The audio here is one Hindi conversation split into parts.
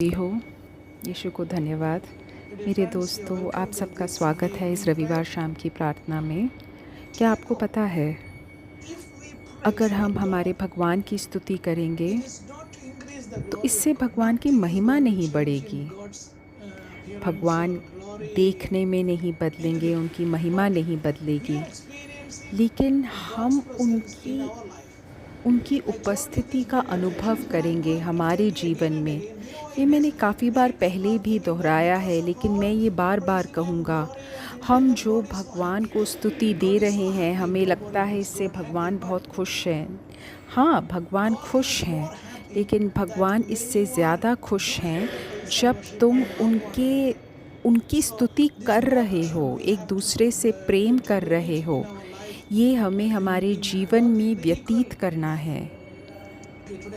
हो। यीशु को धन्यवाद। मेरे दोस्तों, आप सबका स्वागत है इस रविवार शाम की प्रार्थना में। क्या आपको पता है, अगर हम हमारे भगवान की स्तुति करेंगे तो इससे भगवान की महिमा नहीं बढ़ेगी। भगवान देखने में नहीं बदलेंगे, उनकी महिमा नहीं बदलेगी, लेकिन हम उनकी उपस्थिति का अनुभव करेंगे हमारे जीवन में। ये मैंने काफ़ी बार पहले भी दोहराया है, लेकिन मैं ये बार बार कहूँगा। हम जो भगवान को स्तुति दे रहे हैं, हमें लगता है इससे भगवान बहुत खुश हैं। हाँ, भगवान खुश हैं, लेकिन भगवान इससे ज़्यादा खुश हैं जब तुम उनकी स्तुति कर रहे हो, एक दूसरे से प्रेम कर रहे हो। ये हमें हमारे जीवन में व्यतीत करना है।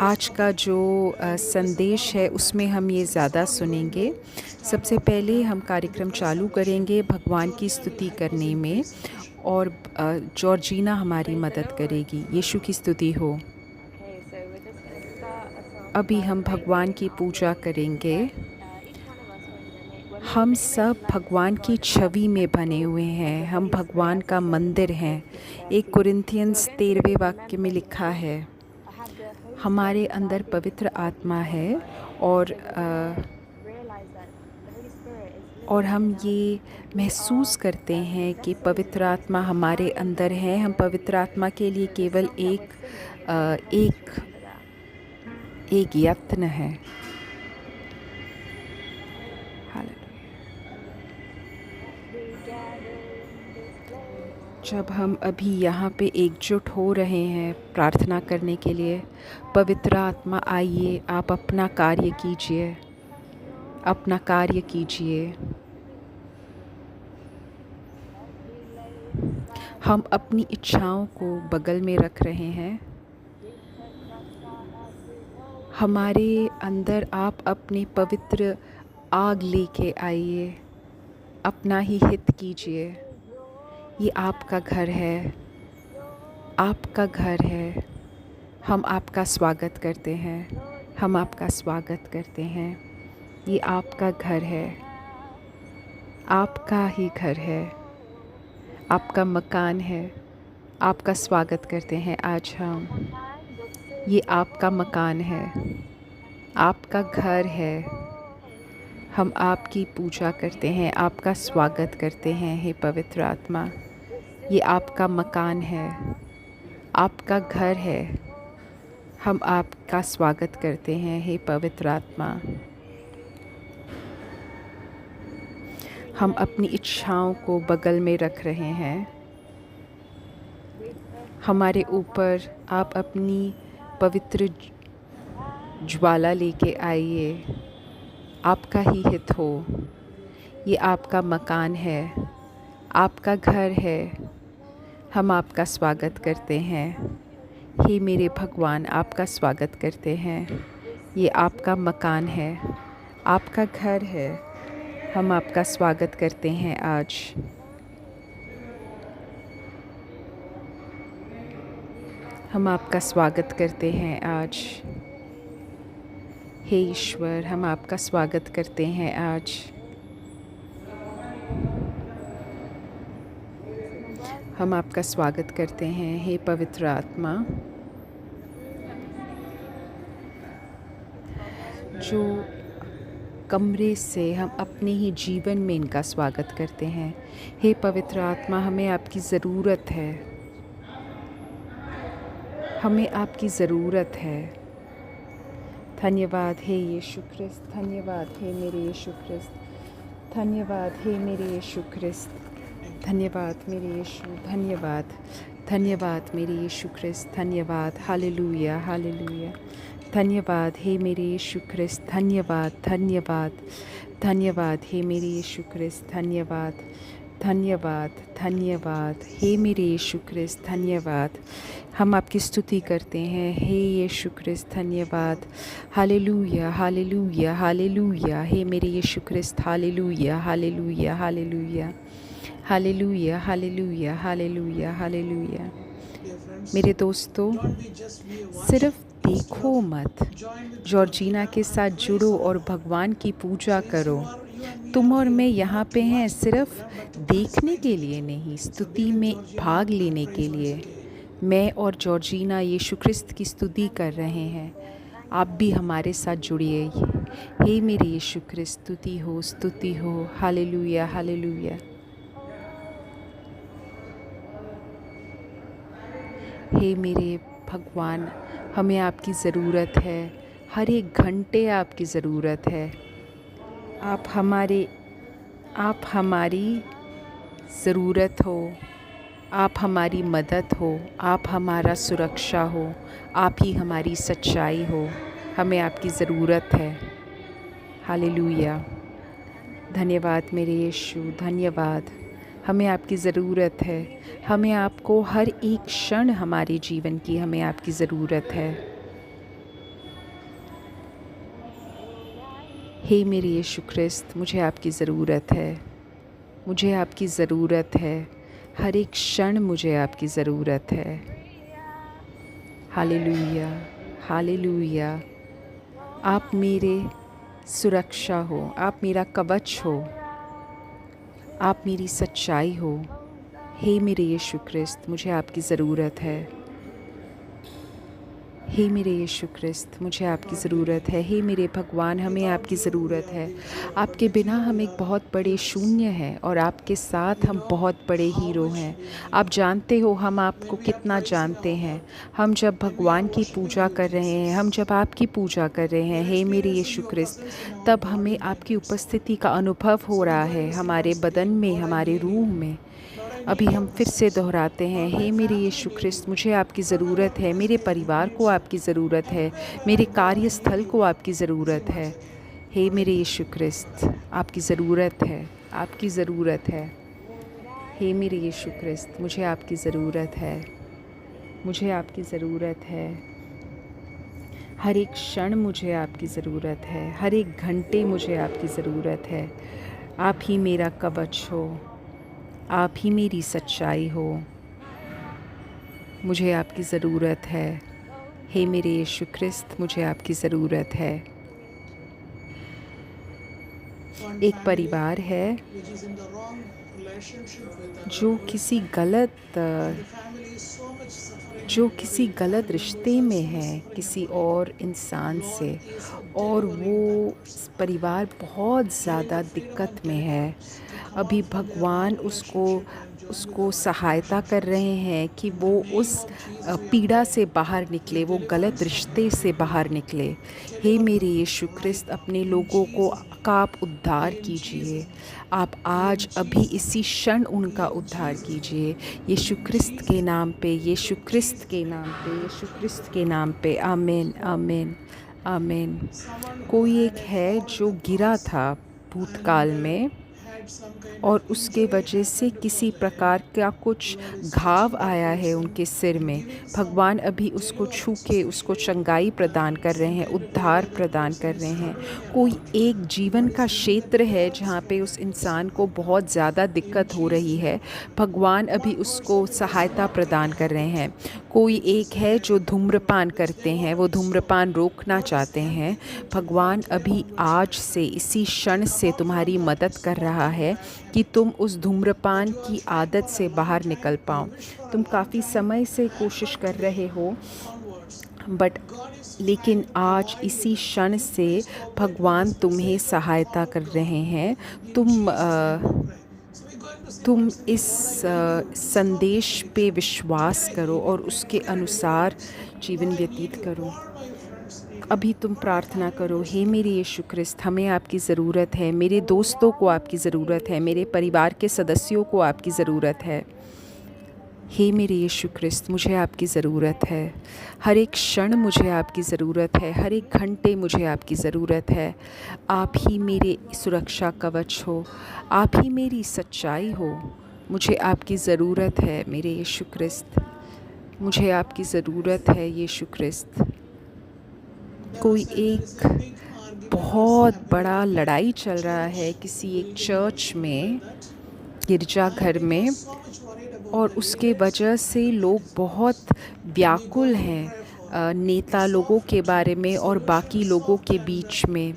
आज का जो संदेश है उसमें हम ये ज़्यादा सुनेंगे। सबसे पहले हम कार्यक्रम चालू करेंगे भगवान की स्तुति करने में, और जॉर्जिना हमारी मदद करेगी। यीशु की स्तुति हो। अभी हम भगवान की पूजा करेंगे। हम सब भगवान की छवि में बने हुए हैं, हम भगवान का मंदिर हैं। 1 कुरिन्थियंस 13वें वाक्य में लिखा है, हमारे अंदर पवित्र आत्मा है, और हम ये महसूस करते हैं कि पवित्र आत्मा हमारे अंदर है। हम पवित्र आत्मा के लिए केवल एक यत्न है। जब हम अभी यहाँ पे एकजुट हो रहे हैं प्रार्थना करने के लिए, पवित्र आत्मा आइए, आप अपना कार्य कीजिए, अपना कार्य कीजिए। हम अपनी इच्छाओं को बगल में रख रहे हैं। हमारे अंदर आप अपनी पवित्र आग लेके आइए, अपना ही हित कीजिए। ये आपका घर है, आपका घर है। हम आपका स्वागत करते हैं, हम आपका स्वागत करते हैं। ये आपका घर है, आपका ही घर है, आपका मकान है। आपका स्वागत करते हैं आज हम। ये आपका मकान है, आपका घर है। हम आपकी पूजा करते हैं, आपका स्वागत करते हैं हे पवित्र आत्मा। ये आपका मकान है, आपका घर है। हम आपका स्वागत करते हैं हे पवित्र आत्मा। हम अपनी इच्छाओं को बगल में रख रहे हैं। हमारे ऊपर आप अपनी पवित्र ज्वाला लेके आइए, आपका ही हित हो। ये आपका मकान है, आपका घर है। हम आपका स्वागत करते हैं हे मेरे भगवान, आपका स्वागत करते हैं। ये आपका मकान है, आपका घर है। हम आपका स्वागत करते हैं आज। हम आपका स्वागत करते हैं आज हे ईश्वर। हम आपका स्वागत करते हैं आज। हम आपका स्वागत करते हैं हे पवित्र आत्मा। जो कमरे से हम अपने ही जीवन में इनका स्वागत करते हैं। हे पवित्र आत्मा, हमें आपकी ज़रूरत है, हमें आपकी ज़रूरत है। धन्यवाद हे यीशु ख्रिस्त, धन्यवाद हे मेरे यीशु ख्रिस्त, धन्यवाद हे मेरे यीशु ख्रिस्त, धन्यवाद मेरे यीशु, धन्यवाद, धन्यवाद मेरे यीशु ख्रिस्त, धन्यवाद। Hallelujah, hallelujah. धन्यवाद हे मेरे यीशु ख्रिस्त, धन्यवाद, धन्यवाद, धन्यवाद हे मेरे यीशु ख्रिस्त, धन्यवाद, धन्यवाद, धन्यवाद हे मेरे यीशु ख्रिस्त, धन्यवाद। हम आपकी स्तुति करते हैं हे यीशु ख्रिस्त, धन्यवाद। हालेलुया, हालेलुया, हालेलुया हे मेरे यीशु ख्रिस्त, hallelujah, hallelujah, hallelujah, hallelujah, hallelujah, hallelujah, hallelujah. मेरे दोस्तों, सिर्फ देखो मत, जॉर्जिना के साथ जुड़ो और भगवान की पूजा करो। तुम और मैं यहाँ पे हैं सिर्फ देखने के लिए नहीं, स्तुति में भाग लेने के लिए। मैं और जॉर्जिना यीशु ख्रिस्त की स्तुति कर रहे हैं। आप भी हमारे साथ जुड़िए। हे मेरे यीशु ख्रिस्त, स्तुति हो, हालेलुया हालेलुया। हे मेरे भगवान, हमें आपकी ज़रूरत है, हर एक घंटे आपकी ज़रूरत है। आप हमारी ज़रूरत हो, आप हमारी मदद हो, आप हमारा सुरक्षा हो, आप ही हमारी सच्चाई हो। हमें आपकी ज़रूरत है। हालेलुया। धन्यवाद मेरे यीशु, धन्यवाद। हमें आपकी ज़रूरत है। हमें आपको हर एक क्षण हमारे जीवन की हमें आपकी ज़रूरत है। हे मेरे यीशु ख्रिस्त, मुझे आपकी ज़रूरत है। मुझे आपकी ज़रूरत है। हर एक क्षण मुझे आपकी ज़रूरत है। Hallelujah hallelujah. आप मेरे सुरक्षा हो, आप मेरा कवच हो, आप मेरी सच्चाई हो। हे मेरे यीशु ख्रिस्त, मुझे आपकी ज़रूरत है। हे मेरे यीशु ख्रिस्त, मुझे आपकी ज़रूरत है। हे मेरे भगवान, हमें आपकी ज़रूरत है। आपके बिना हम एक बहुत बड़े शून्य हैं और आपके साथ हम बहुत बड़े हीरो हैं। आप जानते हो हम आपको कितना जानते हैं। हम जब भगवान की पूजा कर रहे हैं, हम जब आपकी पूजा कर रहे हैं, हे मेरे यीशु ख्रिस्त, तब हमें आपकी उपस्थिति का अनुभव हो रहा है हमारे बदन में, हमारे रूह में। अभी हम फिर से दोहराते हैं, हे मेरे यीशु ख्रिस्त, मुझे आपकी ज़रूरत है। मेरे परिवार को आपकी ज़रूरत है। मेरे कार्यस्थल को आपकी ज़रूरत है। हे मेरे यीशु ख्रिस्त, आपकी ज़रूरत है, आपकी ज़रूरत है। हे मेरे यीशु ख्रिस्त, मुझे आपकी ज़रूरत है। मुझे आपकी ज़रूरत है। हर एक क्षण मुझे आपकी ज़रूरत है। हर एक घंटे मुझे आपकी ज़रूरत है। आप ही मेरा कवच हो, आप ही मेरी सच्चाई हो। मुझे आपकी ज़रूरत है। हे मेरे यीशु ख्रिस्त, मुझे आपकी ज़रूरत है। एक परिवार है जो किसी गलत रिश्ते में है किसी और इंसान से, और वो परिवार बहुत ज़्यादा दिक्कत में है। अभी भगवान उसको सहायता कर रहे हैं कि वो उस पीड़ा से बाहर निकले, वो गलत रिश्ते से बाहर निकले। हे मेरे यीशु ख्रिस्त, अपने लोगों को का आप उद्धार कीजिए। आप आज अभी इसी क्षण उनका उद्धार कीजिए। यीशु ख्रिस्त के नाम पे, यीशु ख्रिस्त के नाम पे, यीशु ख्रिस्त के नाम पे। आमीन आमीन आमीन। कोई एक है जो गिरा था भूतकाल में और उसके वजह से किसी प्रकार का कुछ घाव आया है उनके सिर में। भगवान अभी उसको छू के उसको चंगाई प्रदान कर रहे हैं, उद्धार प्रदान कर रहे हैं। कोई एक जीवन का क्षेत्र है जहाँ पे उस इंसान को बहुत ज़्यादा दिक्कत हो रही है, भगवान अभी उसको सहायता प्रदान कर रहे हैं। कोई एक है जो धूम्रपान करते हैं, वो धूम्रपान रोकना चाहते हैं, भगवान अभी आज से इसी क्षण से तुम्हारी मदद कर रहा है कि तुम उस धूम्रपान की आदत से बाहर निकल पाओ। तुम काफ़ी समय से कोशिश कर रहे हो लेकिन आज इसी क्षण से भगवान तुम्हें सहायता कर रहे हैं। तुम इस संदेश पे विश्वास करो और उसके अनुसार जीवन व्यतीत करो। अभी तुम प्रार्थना करो, हे मेरे यीशु ख्रिस्त, हमें आपकी ज़रूरत है। मेरे दोस्तों को आपकी ज़रूरत है। मेरे परिवार के सदस्यों को आपकी ज़रूरत है। हे मेरे यीशु ख्रिस्त, मुझे आपकी ज़रूरत है। हर एक क्षण मुझे आपकी ज़रूरत है। हर एक घंटे मुझे आपकी ज़रूरत है। आप ही मेरे सुरक्षा कवच हो, आप ही मेरी सच्चाई हो। मुझे आपकी ज़रूरत है मेरे यीशु ख्रिस्त, मुझे आपकी ज़रूरत है यीशु ख्रिस्त। कोई एक बहुत बड़ा लड़ाई चल रहा है किसी एक चर्च में, गिरजाघर में, और उसके वजह से लोग बहुत व्याकुल हैं। नेता लोगों के बारे में और बाकी लोगों के बीच में।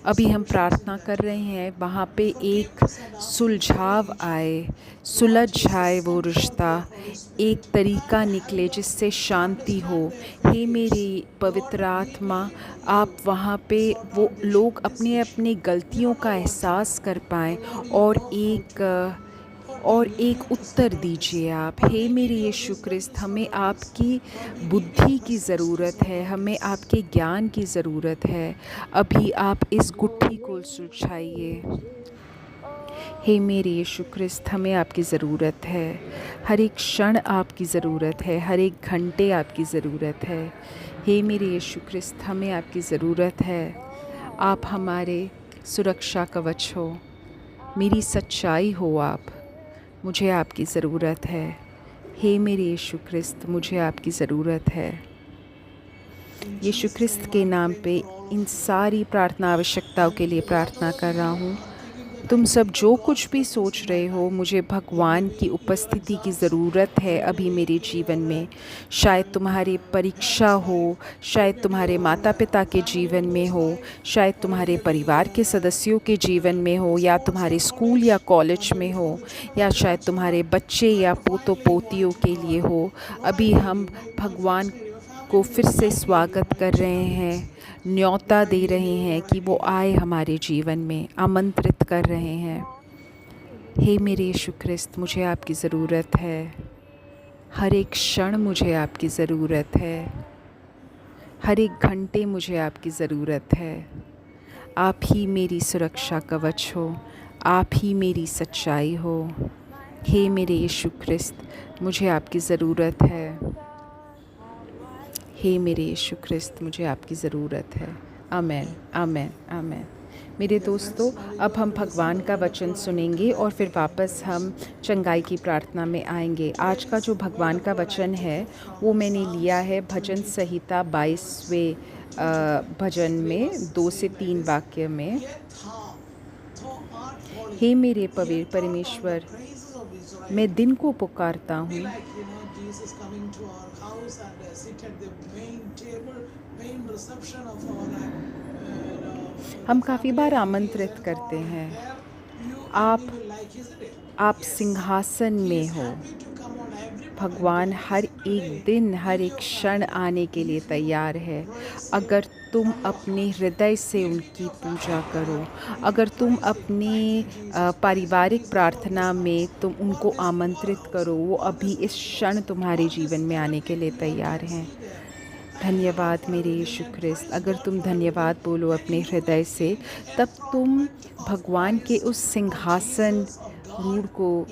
अभी हम प्रार्थना कर रहे हैं वहाँ पे एक सुलझाव आए, सुलझ जाए वो रिश्ता, एक तरीका निकले जिससे शांति हो। हे मेरी पवित्र आत्मा, आप वहाँ पे वो लोग अपने अपने गलतियों का एहसास कर पाएँ और एक उत्तर दीजिए आप। हे मेरे यीशु ख्रिस्त, हमें आपकी बुद्धि की ज़रूरत है, हमें आपके ज्ञान की ज़रूरत है। अभी आप इस गुत्थी को सुलझाइए। हे मेरे यीशु ख्रिस्त, हमें आपकी ज़रूरत है। हर एक क्षण आपकी ज़रूरत है, हर एक घंटे आपकी ज़रूरत है। हे मेरे यीशु ख्रिस्त, हमें आपकी ज़रूरत है। आप हमारे सुरक्षा कवच हो, मेरी सच्चाई हो आप। मुझे आपकी ज़रूरत है। हे मेरे यीशु ख्रिस्त, मुझे आपकी ज़रूरत है। यीशु ख्रिस्त के नाम पे इन सारी प्रार्थना आवश्यकताओं के लिए प्रार्थना कर रहा हूँ। तुम सब जो कुछ भी सोच रहे हो, मुझे भगवान की उपस्थिति की ज़रूरत है अभी मेरे जीवन में। शायद तुम्हारी परीक्षा हो, शायद तुम्हारे माता पिता के जीवन में हो, शायद तुम्हारे परिवार के सदस्यों के जीवन में हो, या तुम्हारे स्कूल या कॉलेज में हो, या शायद तुम्हारे बच्चे या पोतों पोतियों के लिए हो। अभी हम भगवान को फिर से स्वागत कर रहे हैं, न्योता दे रहे हैं कि वो आए हमारे जीवन में, आमंत्रित कर रहे हैं। हे मेरे यीशु ख्रिस्त, मुझे आपकी ज़रूरत है। हर एक क्षण मुझे आपकी ज़रूरत है, हर एक घंटे मुझे आपकी ज़रूरत है। आप ही मेरी सुरक्षा कवच हो, आप ही मेरी सच्चाई हो। हे मेरे यीशु ख्रिस्त, मुझे आपकी ज़रूरत है। हे मेरे यीशु ख्रिस्त, मुझे आपकी ज़रूरत है। आमेन, आमेन, आमेन। मेरे दोस्तों, अब हम भगवान का वचन सुनेंगे और फिर वापस हम चंगाई की प्रार्थना में आएंगे। आज का जो भगवान का वचन है वो मैंने लिया है भजन संहिता 22वें भजन में 2 से 3 वाक्य में। हे मेरे पवित्र परमेश्वर, मैं दिन को पुकारता हूँ। हम काफ़ी बार आमंत्रित करते हैं, आप सिंहासन में हो। भगवान हर एक दिन, हर एक क्षण आने के लिए तैयार है। अगर तुम अपने हृदय से उनकी पूजा करो, अगर तुम अपनी पारिवारिक प्रार्थना में तुम उनको आमंत्रित करो, वो अभी इस क्षण तुम्हारे जीवन में आने के लिए तैयार हैं। धन्यवाद मेरे यीशु ख्रिस्त। अगर तुम धन्यवाद बोलो अपने हृदय से, तब तुम भगवान के उस सिंहासन रूढ़ को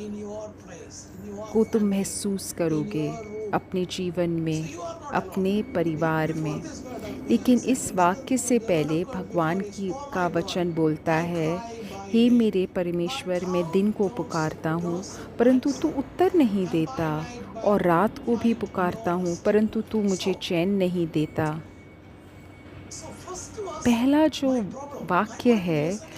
तुम महसूस करोगे अपने जीवन में, अपने परिवार में। लेकिन इस वाक्य से पहले भगवान का वचन बोलता है, हे मेरे परमेश्वर, मैं दिन को पुकारता हूँ परंतु तू उत्तर नहीं देता, और रात को भी पुकारता हूँ परंतु तू मुझे चैन नहीं देता। पहला जो वाक्य है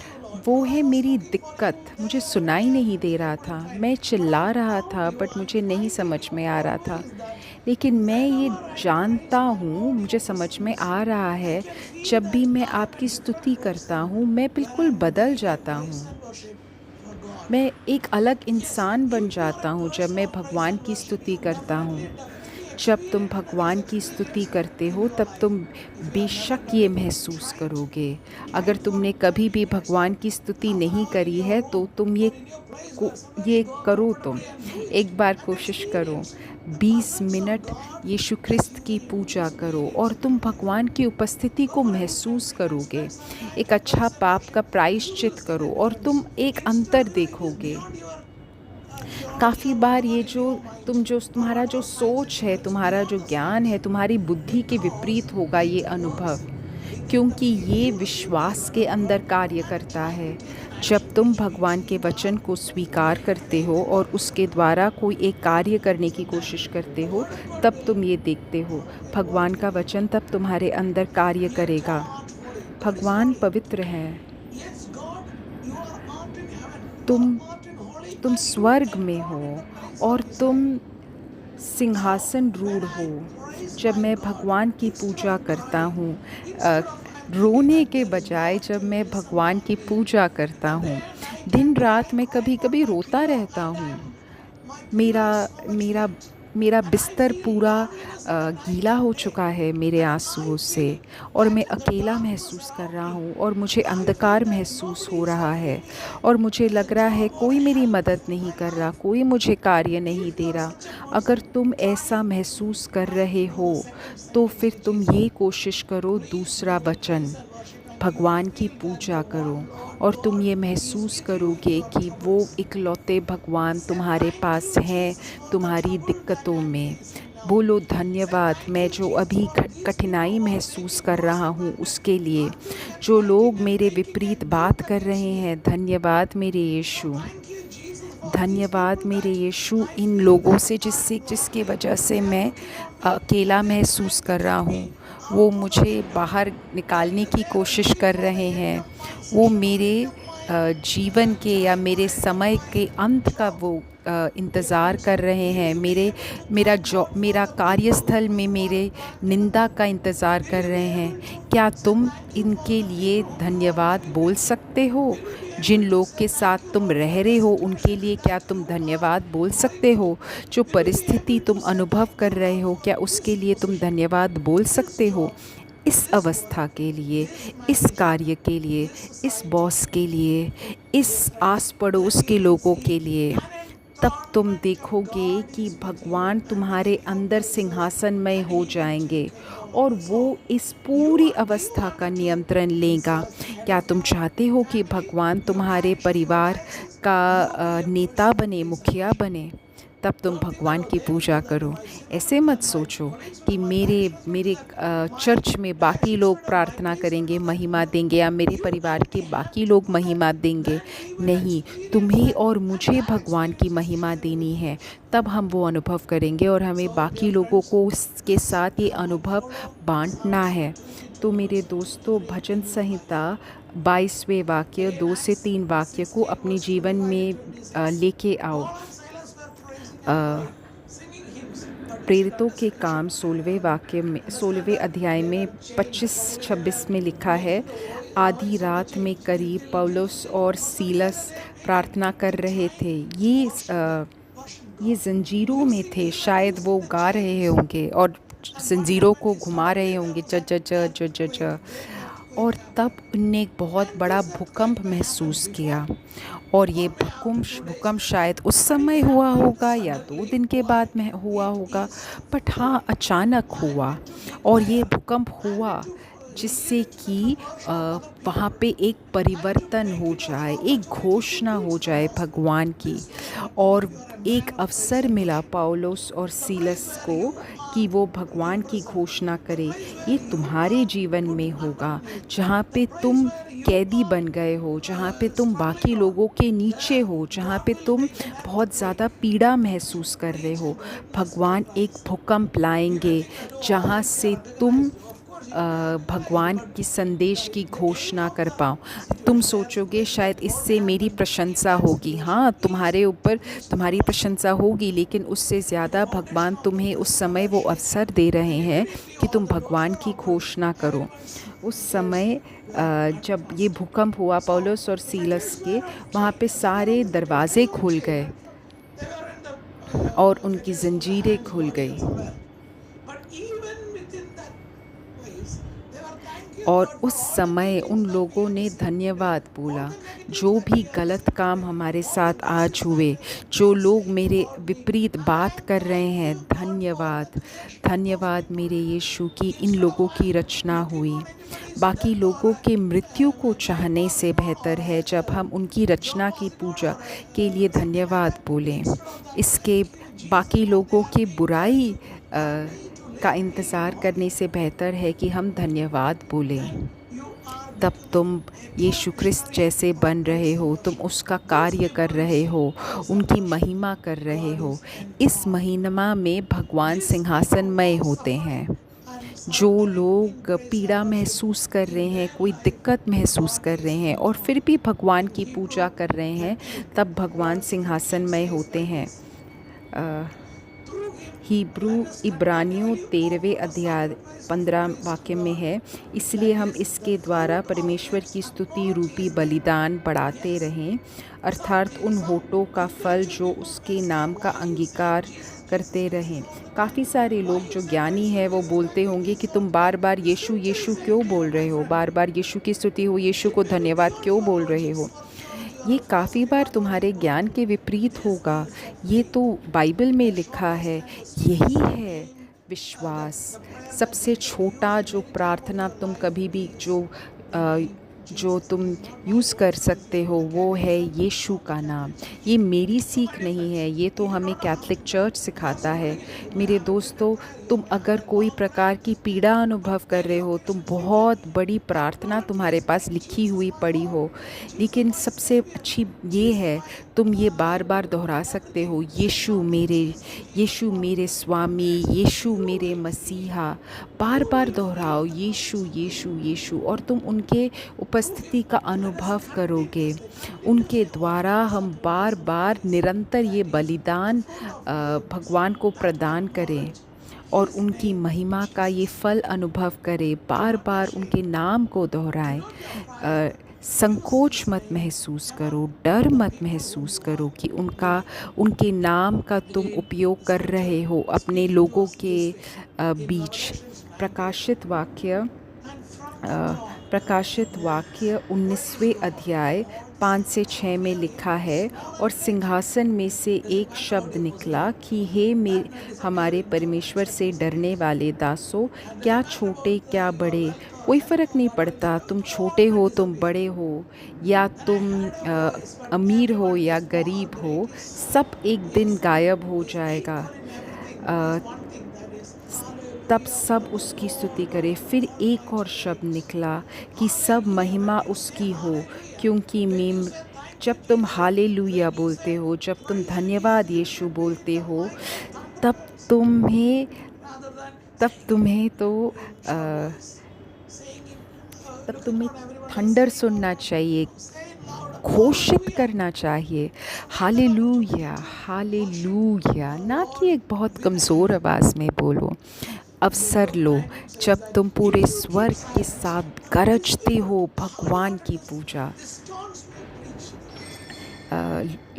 वो है मेरी दिक्कत। मुझे सुनाई नहीं दे रहा था, मैं चिल्ला रहा था बट मुझे नहीं समझ में आ रहा था। लेकिन मैं ये जानता हूँ, मुझे समझ में आ रहा है, जब भी मैं आपकी स्तुति करता हूँ मैं बिल्कुल बदल जाता हूँ। मैं एक अलग इंसान बन जाता हूँ जब मैं भगवान की स्तुति करता हूँ। जब तुम भगवान की स्तुति करते हो तब तुम बेशक ये महसूस करोगे। अगर तुमने कभी भी भगवान की स्तुति नहीं करी है तो तुम ये करो। तुम एक बार कोशिश करो, 20 मिनट यीशु ख्रिस्त की पूजा करो और तुम भगवान की उपस्थिति को महसूस करोगे। एक अच्छा पाप का प्रायश्चित करो और तुम एक अंतर देखोगे। काफ़ी बार ये तुम्हारा जो सोच है, तुम्हारा जो ज्ञान है, तुम्हारी बुद्धि के विपरीत होगा ये अनुभव, क्योंकि ये विश्वास के अंदर कार्य करता है। जब तुम भगवान के वचन को स्वीकार करते हो और उसके द्वारा कोई एक कार्य करने की कोशिश करते हो, तब तुम ये देखते हो भगवान का वचन तब तुम्हारे अंदर कार्य करेगा। भगवान पवित्र हैं। तुम स्वर्ग में हो और तुम सिंहासन रूढ़ हो। जब मैं भगवान की पूजा करता हूँ, अ, रोने के बजाय जब मैं भगवान की पूजा करता हूँ, दिन रात मैं कभी-कभी रोता रहता हूँ। मेरा मेरा मेरा बिस्तर पूरा गीला हो चुका है मेरे आँसुओं से, और मैं अकेला महसूस कर रहा हूँ और मुझे अंधकार महसूस हो रहा है, और मुझे लग रहा है कोई मेरी मदद नहीं कर रहा, कोई मुझे कार्य नहीं दे रहा। अगर तुम ऐसा महसूस कर रहे हो, तो फिर तुम ये कोशिश करो, दूसरा वचन, भगवान की पूजा करो, और तुम ये महसूस करोगे कि वो इकलौते भगवान तुम्हारे पास हैं तुम्हारी दिक्कतों में। बोलो धन्यवाद, मैं जो अभी कठिनाई महसूस कर रहा हूँ उसके लिए। जो लोग मेरे विपरीत बात कर रहे हैं, धन्यवाद मेरे यीशु। धन्यवाद मेरे यीशु, इन लोगों से जिसकी वजह से मैं अकेला महसूस कर रहा हूँ। वो मुझे बाहर निकालने की कोशिश कर रहे हैं। वो मेरे जीवन के या मेरे समय के अंत का वो इंतज़ार कर रहे हैं। मेरा कार्यस्थल में मेरे निंदा का इंतज़ार कर रहे हैं। क्या तुम इनके लिए धन्यवाद बोल सकते हो? जिन लोग के साथ तुम रह रहे हो उनके लिए क्या तुम धन्यवाद बोल सकते हो? जो परिस्थिति तुम अनुभव कर रहे हो, क्या उसके लिए तुम धन्यवाद बोल सकते हो? इस अवस्था के लिए, इस कार्य के लिए, इस बॉस के लिए, इस आस पड़ोस के लोगों के लिए, तब तुम देखोगे कि भगवान तुम्हारे अंदर सिंहासनमय हो जाएंगे और वो इस पूरी अवस्था का नियंत्रण लेगा। क्या तुम चाहते हो कि भगवान तुम्हारे परिवार का नेता बने, मुखिया बने? तब तुम भगवान की पूजा करो। ऐसे मत सोचो कि मेरे मेरे चर्च में बाकी लोग प्रार्थना करेंगे, महिमा देंगे, या मेरे परिवार के बाकी लोग महिमा देंगे। नहीं, तुम्हें और मुझे भगवान की महिमा देनी है। तब हम वो अनुभव करेंगे और हमें बाकी लोगों को उसके साथ ये अनुभव बांटना है। तो मेरे दोस्तों, भजन संहिता 22वें वाक्य, 2 से 3 वाक्य को अपने जीवन में लेके आओ। प्रेरितों के काम 16वें अध्याय में 25-26 में लिखा है, आधी रात में करीब पौलुस और सीलस प्रार्थना कर रहे थे। ये जंजीरों में थे, शायद वो गा रहे होंगे और जंजीरों को घुमा रहे होंगे, च च च च च च। और तब उनने एक बहुत बड़ा भूकंप महसूस किया, और ये भूकंप शायद उस समय हुआ होगा या 2 दिन के बाद में हुआ होगा, बट हाँ, अचानक हुआ। और ये भूकंप हुआ जिससे कि वहाँ पे एक परिवर्तन हो जाए, एक घोषणा हो जाए भगवान की। और एक अवसर मिला पौलुस और सीलस को कि वो भगवान की घोषणा करे। ये तुम्हारे जीवन में होगा, जहाँ पे तुम कैदी बन गए हो, जहाँ पे तुम बाकी लोगों के नीचे हो, जहाँ पे तुम बहुत ज़्यादा पीड़ा महसूस कर रहे हो। भगवान एक भूकंप लाएंगे जहाँ से तुम भगवान की संदेश की घोषणा कर पाओ। तुम सोचोगे शायद इससे मेरी प्रशंसा होगी। हाँ, तुम्हारे ऊपर तुम्हारी प्रशंसा होगी, लेकिन उससे ज़्यादा भगवान तुम्हें उस समय वो अवसर दे रहे हैं कि तुम भगवान की घोषणा करो। उस समय जब ये भूकंप हुआ पौलुस और सीलस के, वहाँ पे सारे दरवाज़े खुल गए और उनकी जंजीरें खुल गई। और उस समय उन लोगों ने धन्यवाद बोला। जो भी गलत काम हमारे साथ आज हुए, जो लोग मेरे विपरीत बात कर रहे हैं, धन्यवाद, धन्यवाद मेरे यीशु की इन लोगों की रचना हुई। बाकी लोगों के मृत्यु को चाहने से बेहतर है जब हम उनकी रचना की पूजा के लिए धन्यवाद बोलें। इसके बाकी लोगों की बुराई का इंतज़ार करने से बेहतर है कि हम धन्यवाद बोलें। तब तुम यीशु ख्रिस्त जैसे बन रहे हो, तुम उसका कार्य कर रहे हो, उनकी महिमा कर रहे हो। इस महिमा में भगवान सिंहासनमय होते हैं। जो लोग पीड़ा महसूस कर रहे हैं, कोई दिक्कत महसूस कर रहे हैं और फिर भी भगवान की पूजा कर रहे हैं, तब भगवान सिंहासनमय होते हैं। हिब्रू इब्रानियों 13वें अध्याय 15 वाक्य में है, इसलिए हम इसके द्वारा परमेश्वर की स्तुति रूपी बलिदान बढ़ाते रहें, अर्थात उन होठों का फल जो उसके नाम का अंगीकार करते रहें। काफ़ी सारे लोग जो ज्ञानी हैं वो बोलते होंगे कि तुम बार बार यीशु यीशु क्यों बोल रहे हो, बार बार यीशु की स्तुति हो, यीशु को धन्यवाद क्यों बोल रहे हो। ये काफ़ी बार तुम्हारे ज्ञान के विपरीत होगा। ये तो बाइबल में लिखा है। यही है विश्वास। सबसे छोटा जो प्रार्थना तुम कभी भी जो तुम यूज़ कर सकते हो वो है यीशु का नाम। ये मेरी सीख नहीं है, ये तो हमें कैथलिक चर्च सिखाता है। मेरे दोस्तों, तुम अगर कोई प्रकार की पीड़ा अनुभव कर रहे हो, तुम बहुत बड़ी प्रार्थना तुम्हारे पास लिखी हुई पड़ी हो, लेकिन सबसे अच्छी ये है तुम ये बार बार दोहरा सकते हो, यीशु मेरे स्वामी, यीशु मेरे मसीहा। बार बार दोहराओ यीशु यीशु यीशु, और तुम उनके उपस्थिति का अनुभव करोगे। उनके द्वारा हम बार बार निरंतर ये बलिदान भगवान को प्रदान करें और उनकी महिमा का ये फल अनुभव करें, बार बार उनके नाम को दोहराएं। संकोच मत महसूस करो, डर मत महसूस करो कि उनके नाम का तुम उपयोग कर रहे हो अपने लोगों के बीच। प्रकाशित वाक्य 19वें अध्याय 5 से 6 में लिखा है, और सिंहासन में से एक शब्द निकला कि हे हमारे परमेश्वर से डरने वाले दासों, क्या छोटे क्या बड़े, कोई फ़र्क नहीं पड़ता, तुम छोटे हो तुम बड़े हो, या तुम अमीर हो या गरीब हो, सब एक दिन गायब हो जाएगा। तब सब उसकी स्तुति करे। फिर एक और शब्द निकला कि सब महिमा उसकी हो, क्योंकि जब तुम हालेलुया बोलते हो, जब तुम धन्यवाद यीशु बोलते हो, तब तुम्हें थंडर सुनना चाहिए, घोषित करना चाहिए हालेलुया हालेलुया, ना कि एक बहुत कमज़ोर आवाज़ में बोलो। अवसर लो जब तुम पूरे स्वर्ग के साथ गरजते हो भगवान की पूजा।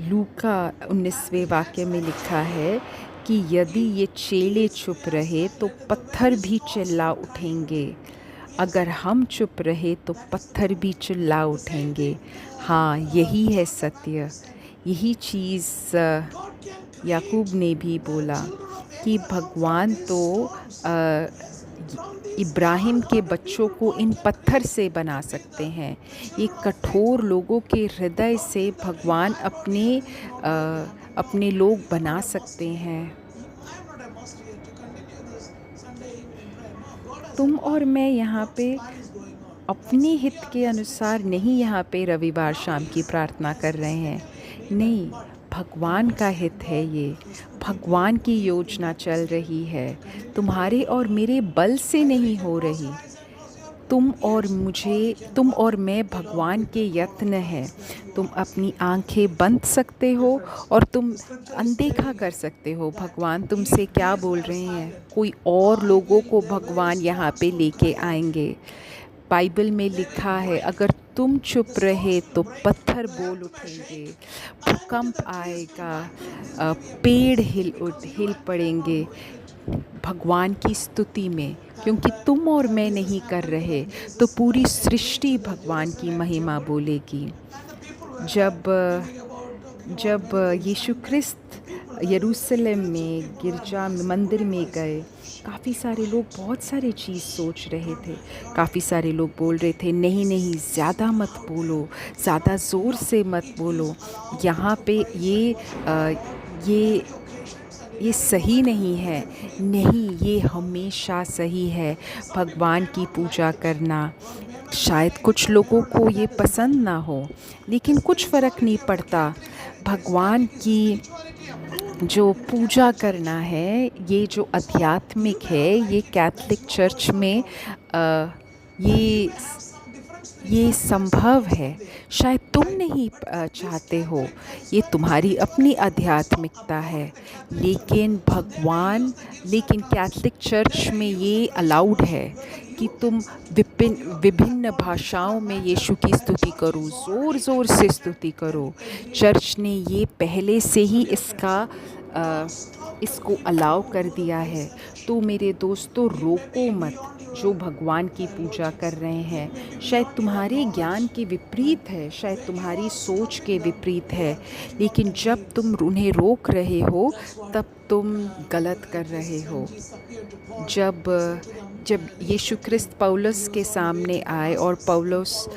लूका 19वें वाक्य में लिखा है कि यदि ये चेले चुप रहे तो पत्थर भी चिल्ला उठेंगे। अगर हम चुप रहे तो पत्थर भी चिल्ला उठेंगे। हाँ, यही है सत्य। यही चीज़ याकूब ने भी बोला कि भगवान तो इब्राहिम के बच्चों को इन पत्थर से बना सकते हैं। ये कठोर लोगों के हृदय से भगवान अपने लोग बना सकते हैं। तुम और मैं यहाँ पे अपने हित के अनुसार नहीं यहाँ पे रविवार शाम की प्रार्थना कर रहे हैं। नहीं, भगवान का हित है ये, भगवान की योजना चल रही है, तुम्हारे और मेरे बल से नहीं हो रही। तुम और मैं भगवान के यत्न हैं। तुम अपनी आंखें बंद सकते हो और तुम अनदेखा कर सकते हो भगवान तुमसे क्या बोल रहे हैं। कोई और लोगों को भगवान यहाँ पे लेके आएंगे। बाइबल में लिखा है, अगर तुम चुप रहे तो पत्थर बोल उठेंगे, भूकंप आएगा, पेड़ हिल पड़ेंगे भगवान की स्तुति में। क्योंकि तुम और मैं नहीं कर रहे तो पूरी सृष्टि भगवान की महिमा बोलेगी। जब यीशु ख्रिस्त यरूशलेम में गिरजा मंदिर में गए, काफ़ी सारे लोग बहुत सारी चीज़ सोच रहे थे। काफ़ी सारे लोग बोल रहे थे, नहीं नहीं, ज़्यादा मत बोलो, ज़्यादा ज़ोर से मत बोलो, यहाँ पे ये सही नहीं है। नहीं, ये हमेशा सही है भगवान की पूजा करना। शायद कुछ लोगों को ये पसंद ना हो, लेकिन कुछ फ़र्क नहीं पड़ता। भगवान की जो पूजा करना है, ये जो आध्यात्मिक है, ये कैथलिक चर्च में ये संभव है। शायद तुम नहीं चाहते हो, ये तुम्हारी अपनी आध्यात्मिकता है, लेकिन कैथलिक चर्च में ये अलाउड है कि तुम विभिन्न भाषाओं में यीशु की स्तुति करो, ज़ोर ज़ोर से स्तुति करो। चर्च ने ये पहले से ही इसको अलाउ कर दिया है। तो मेरे दोस्तों, रोको मत जो भगवान की पूजा कर रहे हैं। शायद तुम्हारे ज्ञान के विपरीत है, शायद तुम्हारी सोच के विपरीत है, लेकिन जब तुम उन्हें रोक रहे हो तब तुम गलत कर रहे हो। जब यीशु ख्रिस्त पौलुस के सामने आए और पौलुस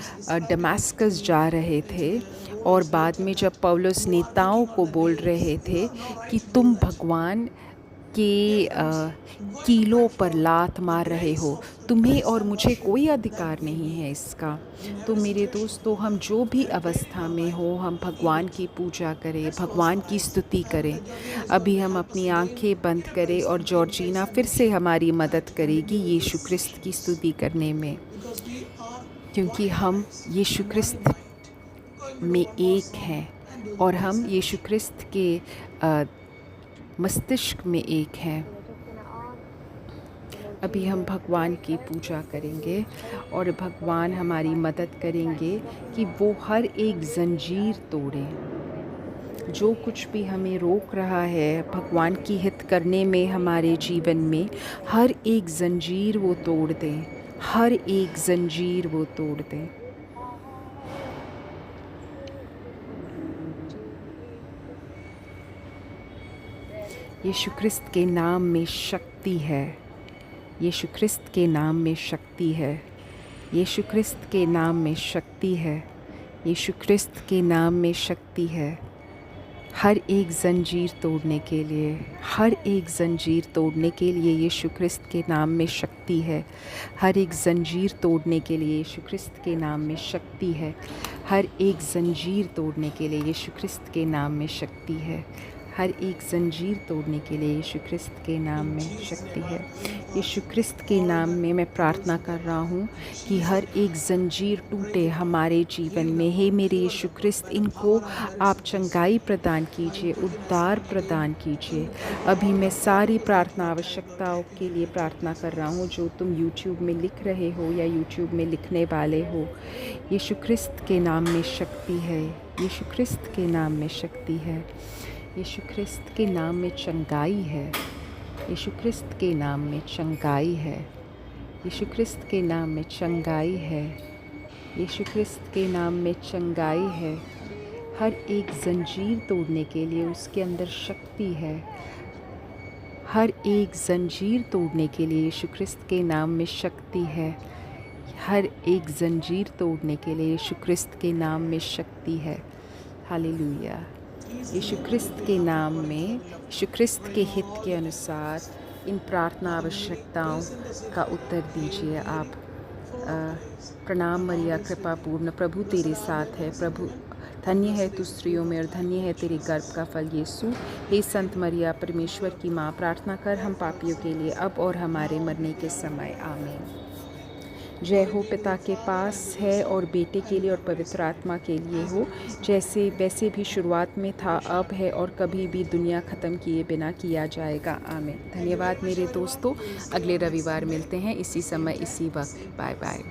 दमास्कस जा रहे थे, और बाद में जब पौलुस नेताओं को बोल रहे थे कि तुम भगवान के कीलों पर लात मार रहे हो, तुम्हें और मुझे कोई अधिकार नहीं है इसका। तो मेरे दोस्तों, हम जो भी अवस्था में हो, हम भगवान की पूजा करें, भगवान की स्तुति करें। अभी हम अपनी आंखें बंद करें और जॉर्जिना फिर से हमारी मदद करेगी यीशु ख्रिस्त की स्तुति करने में, क्योंकि हम यीशु ख्रिस्त में एक हैं और हम यीशु ख्रिस्त के मस्तिष्क में एक हैं। अभी हम भगवान की पूजा करेंगे और भगवान हमारी मदद करेंगे कि वो हर एक ज़ंजीर तोड़ें। जो कुछ भी हमें रोक रहा है भगवान की हित करने में हमारे जीवन में, हर एक ज़ंजीर वो तोड़ दें, हर एक ज़ंजीर वो तोड़ दें। यीशु ख्रिस्त के नाम में शक्ति है। यीशु ख्रिस्त के नाम में शक्ति है। यीशु ख्रिस्त के नाम में शक्ति है। यीशु ख्रिस्त के नाम में शक्ति है। हर एक ज़ंजीर तोड़ने के लिए, हर एक ज़ंजीर तोड़ने के लिए यीशु ख्रिस्त के नाम में शक्ति है। हर एक ज़ंजीर तोड़ने के लिए यीशु ख्रिस्त के नाम में शक्ति है। हर एक ज़ंजीर तोड़ने के लिए यीशु ख्रिस्त के नाम में शक्ति है। हर एक ज़ंजीर तोड़ने के लिए यीशु ख्रिस्त के नाम में शक्ति है। यीशु ख्रिस्त के नाम में मैं प्रार्थना कर रहा हूँ कि हर एक ज़ंजीर टूटे हमारे जीवन में। हे मेरे यीशु ख्रिस्त, इनको आप चंगाई प्रदान कीजिए, उद्धार प्रदान कीजिए। अभी मैं सारी प्रार्थना आवश्यकताओं के लिए प्रार्थना कर रहा हूँ जो तुम यूट्यूब में लिख रहे हो या यूट्यूब में लिखने वाले हो। यीशु ख्रिस्त के नाम में शक्ति है। यीशु ख्रिस्त के नाम में शक्ति है। यीशु ख्रिस्त के नाम में चंगाई है। यीशु ख्रिस्त के नाम में चंगाई है। यीशु ख्रिस्त के नाम में चंगाई है। यीशु ख्रिस्त के नाम में चंगाई है। हर एक ज़ंजीर तोड़ने के लिए उसके अंदर शक्ति है। हर एक ज़ंजीर तोड़ने के लिए यीशु ख्रिस्त के नाम में शक्ति है। हर एक ज़ंजीर तोड़ने के लिए यीशु ख्रिस्त के नाम में शक्ति है। हालेलुया। यीशु ख्रिस्त के नाम में, यीशु ख्रिस्त के हित के अनुसार इन प्रार्थना आवश्यकताओं का उत्तर दीजिए आप। प्रणाम मरिया, कृपा पूर्ण, प्रभु तेरे साथ है। प्रभु धन्य है तू स्त्रियों में और धन्य है तेरे गर्भ का फल यीशु। हे संत मरिया, परमेश्वर की माँ, प्रार्थना कर हम पापियों के लिए अब और हमारे मरने के समय। आमीन। जय हो पिता के पास है और बेटे के लिए और पवित्र आत्मा के लिए हो, जैसे वैसे भी शुरुआत में था, अब है और कभी भी दुनिया ख़त्म किए बिना किया जाएगा। आमीन। धन्यवाद मेरे दोस्तों, अगले रविवार मिलते हैं इसी समय इसी वक्त। Bye bye.